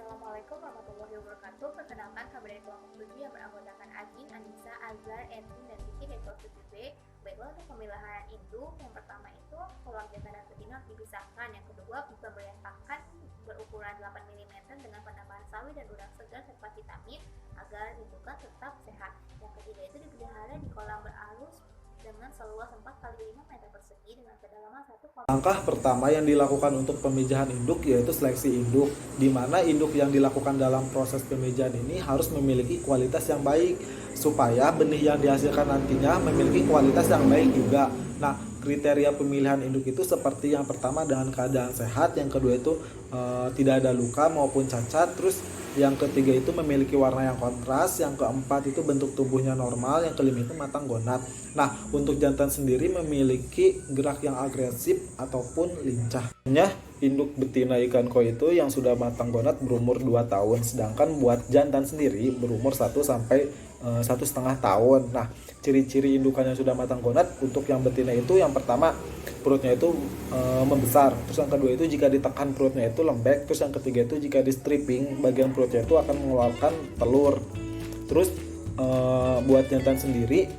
Assalamualaikum warahmatullahi wabarakatuh. Perkenalkan, kami dari kelompok 7 yang beranggotakan Agin, Anissa, Azhar, Edwin, dan Vicky dari kelompok 7B. Baiklah, untuk pemilahan induk, yang pertama itu kolam jantan dan betina dipisahkan. Yang kedua, pemberian pakan berukuran 8 mm dengan penambahan sawi dan udang segar serta vitamin agar indukan tetap sehat. Yang ketiga itu dipelihara di kolam berarus dengan seluas 4 x 5 meter persegi dengan kedalaman 1. Langkah pertama yang dilakukan untuk pemijahan induk yaitu seleksi induk, di mana induk yang dilakukan dalam proses pemijahan ini harus memiliki kualitas yang baik supaya benih yang dihasilkan nantinya memiliki kualitas yang baik juga. Nah, kriteria pemilihan induk itu seperti yang pertama dengan keadaan sehat, yang kedua itu tidak ada luka maupun cacat, terus yang ketiga itu memiliki warna yang kontras, yang keempat itu bentuk tubuhnya normal, yang kelima itu matang gonat. Nah, untuk jantan sendiri memiliki gerak yang agresif ataupun lincah. Induk betina ikan koi itu yang sudah matang gonat berumur 2 tahun, sedangkan buat jantan sendiri berumur 1 sampai 1,5 tahun. Nah, ciri-ciri indukan yang sudah matang gonat untuk yang betina itu yang pertama perutnya itu membesar, terus yang kedua itu jika ditekan perutnya itu lembek, terus yang ketiga itu jika di stripping bagian perutnya itu akan mengeluarkan telur. Terus buat jantan sendiri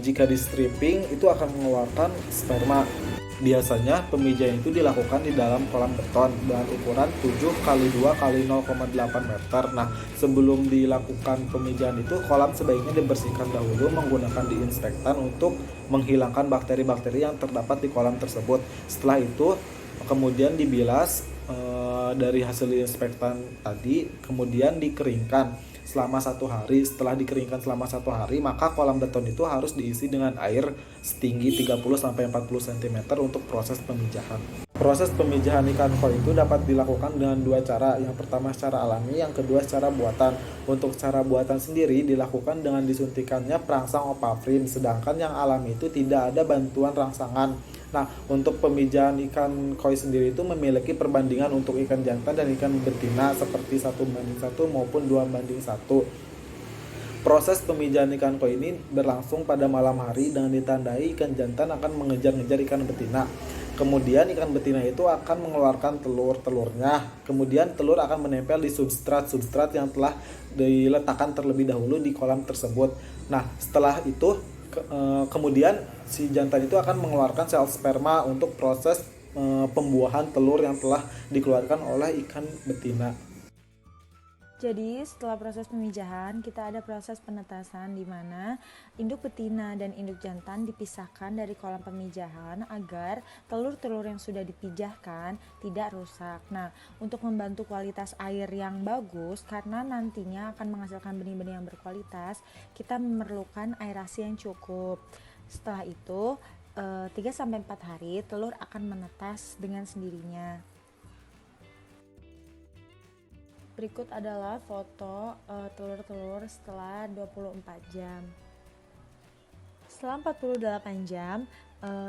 jika di stripping itu akan mengeluarkan sperma. Biasanya pemijahan itu dilakukan di dalam kolam beton dengan ukuran 7 x 2 x 0,8 meter. Nah, sebelum dilakukan pemijahan itu kolam sebaiknya dibersihkan dahulu menggunakan disinfektan untuk menghilangkan bakteri-bakteri yang terdapat di kolam tersebut. Setelah itu kemudian dibilas dari hasil disinfektan tadi, kemudian dikeringkan selama 1 hari. Setelah dikeringkan selama 1 hari, maka kolam beton itu harus diisi dengan air setinggi 30-40 cm untuk proses pemijahan. Proses pemijahan ikan koi itu dapat dilakukan dengan 2 cara. Yang pertama secara alami, yang kedua secara buatan. Untuk cara buatan sendiri dilakukan dengan disuntikannya perangsang opafrin, sedangkan yang alami itu tidak ada bantuan rangsangan. Nah, untuk pemijahan ikan koi sendiri itu memiliki perbandingan untuk ikan jantan dan ikan betina seperti 1:1 maupun 2:1. Proses pemijahan ikan koi ini berlangsung pada malam hari dengan ditandai ikan jantan akan mengejar-ngejar ikan betina. Kemudian ikan betina itu akan mengeluarkan telur-telurnya. Kemudian telur akan menempel di substrat yang telah diletakkan terlebih dahulu di kolam tersebut. Nah, setelah itu kemudian si jantan itu akan mengeluarkan sel sperma untuk proses pembuahan telur yang telah dikeluarkan oleh ikan betina. Jadi setelah proses pemijahan, kita ada proses penetasan di mana induk betina dan induk jantan dipisahkan dari kolam pemijahan agar telur-telur yang sudah dipijahkan tidak rusak. Nah, untuk membantu kualitas air yang bagus, karena nantinya akan menghasilkan benih-benih yang berkualitas, kita memerlukan aerasi yang cukup. Setelah itu, 3-4 hari telur akan menetas dengan sendirinya. Berikut adalah foto telur-telur setelah 24 jam. Setelah 48 jam,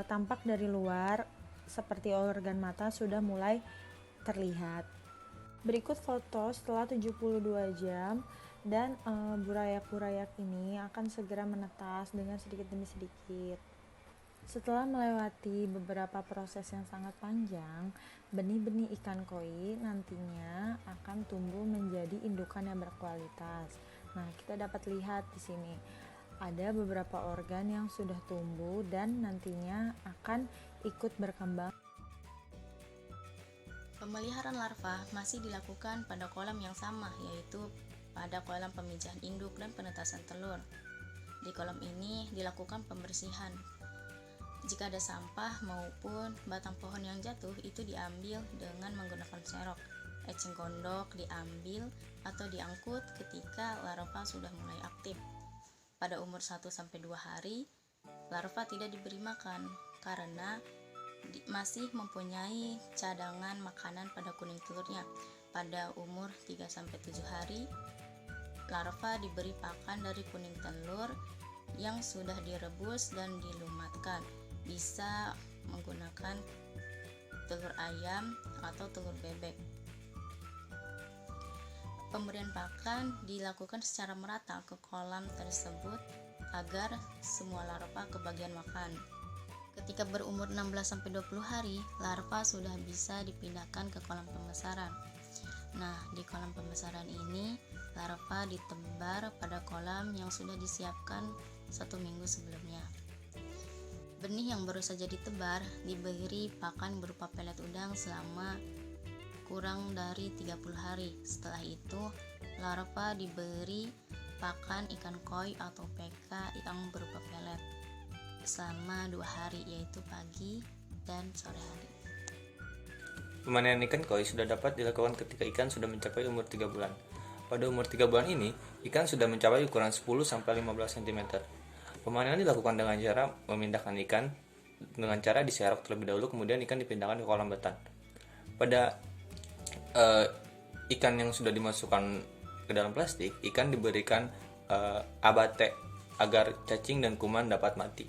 tampak dari luar seperti organ mata sudah mulai terlihat. Berikut foto setelah 72 jam dan burayak-burayak ini akan segera menetas dengan sedikit demi sedikit. Setelah melewati beberapa proses yang sangat panjang, benih-benih ikan koi nantinya akan tumbuh menjadi indukan yang berkualitas. Nah, kita dapat lihat di sini ada beberapa organ yang sudah tumbuh dan nantinya akan ikut berkembang. Pemeliharaan larva masih dilakukan pada kolam yang sama, yaitu pada kolam pemijahan induk dan penetasan telur. Di kolam ini dilakukan pembersihan. Jika ada sampah maupun batang pohon yang jatuh, itu diambil dengan menggunakan serok. Eceng gondok diambil atau diangkut ketika larva sudah mulai aktif. Pada umur 1-2 hari, larva tidak diberi makan karena masih mempunyai cadangan makanan pada kuning telurnya. Pada umur 3-7 hari, larva diberi pakan dari kuning telur yang sudah direbus dan dilumatkan. Bisa menggunakan telur ayam atau telur bebek. Pemberian pakan dilakukan secara merata ke kolam tersebut agar semua larva kebagian makan. Ketika berumur 16-20 hari, larva sudah bisa dipindahkan ke kolam pembesaran. Nah, di kolam pembesaran ini, larva ditebar pada kolam yang sudah disiapkan 1 minggu sebelumnya. Benih yang baru saja ditebar diberi pakan berupa pelet udang selama kurang dari 30 hari. Setelah itu, larva diberi pakan ikan koi atau PK yang berupa pelet selama 2 hari, yaitu pagi dan sore hari. Pemanenan ikan koi sudah dapat dilakukan ketika ikan sudah mencapai umur 3 bulan. Pada umur 3 bulan ini, ikan sudah mencapai ukuran 10-15 cm. Pemanenan dilakukan dengan cara memindahkan ikan dengan cara diserok terlebih dahulu, kemudian ikan dipindahkan ke kolam betan. Pada ikan yang sudah dimasukkan ke dalam plastik, ikan diberikan abate agar cacing dan kuman dapat mati.